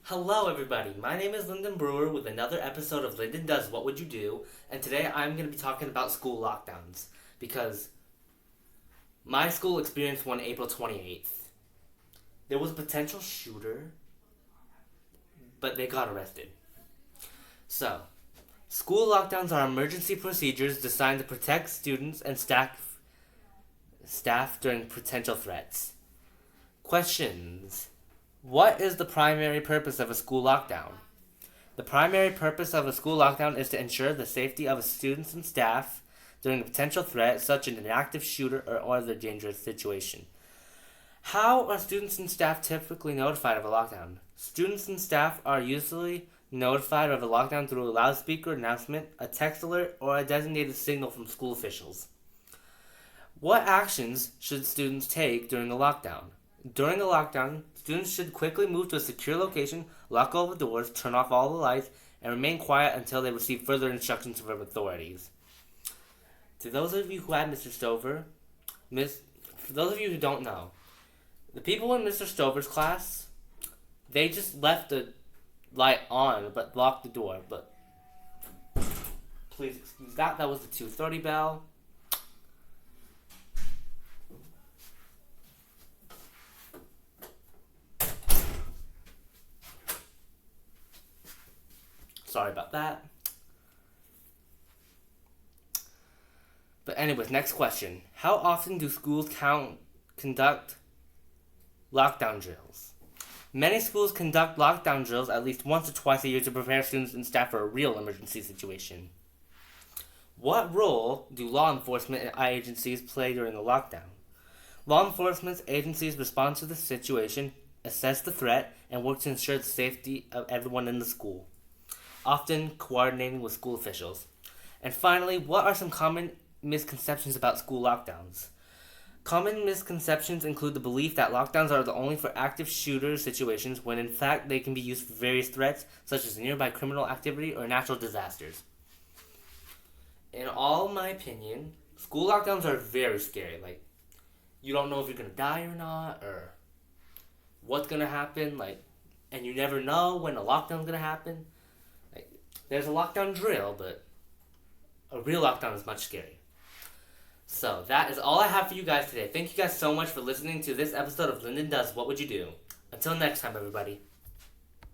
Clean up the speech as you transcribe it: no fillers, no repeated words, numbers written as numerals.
Hello, everybody. My name is Lyndon Brewer with another episode of Lyndon Does What Would You Do? And today I'm going to be talking about school lockdowns because my school experienced one April 28th. There was a potential shooter, but they got arrested. So, school lockdowns are emergency procedures designed to protect students and staff during potential threats. Questions. What is the primary purpose of a school lockdown? The primary purpose of a school lockdown is to ensure the safety of students and staff during a potential threat, such as an active shooter or other dangerous situation. How are students and staff typically notified of a lockdown? Students and staff are usually notified of a lockdown through a loudspeaker announcement, a text alert, or a designated signal from school officials. What actions should students take during a lockdown? During a lockdown, students should quickly move to a secure location, lock all the doors, turn off all the lights, and remain quiet until they receive further instructions from authorities. To those of you who had Mr. Stover, for those of you who don't know, the people in Mr. Stover's class, they just left the light on but locked the door. But please excuse that. That was the 2:30 bell. Sorry about that. But anyways, next question. How often do schools conduct lockdown drills? Many schools conduct lockdown drills at least once or twice a year to prepare students and staff for a real emergency situation. What role do law enforcement agencies play during a lockdown? Law enforcement agencies respond to the situation, assess the threat, and work to ensure the safety of everyone in the school, often coordinating with school officials. And finally, what are some common misconceptions about school lockdowns? Common misconceptions include the belief that lockdowns are only for active shooter situations when in fact they can be used for various threats such as nearby criminal activity or natural disasters. In all my opinion, school lockdowns are very scary. Like, you don't know if you're going to die or not or what's going to happen, and you never know when a lockdown's going to happen. There's a lockdown drill, but a real lockdown is much scarier. So that is all I have for you guys today. Thank you guys so much for listening to this episode of Lyndon Does What Would You Do? Until next time, everybody.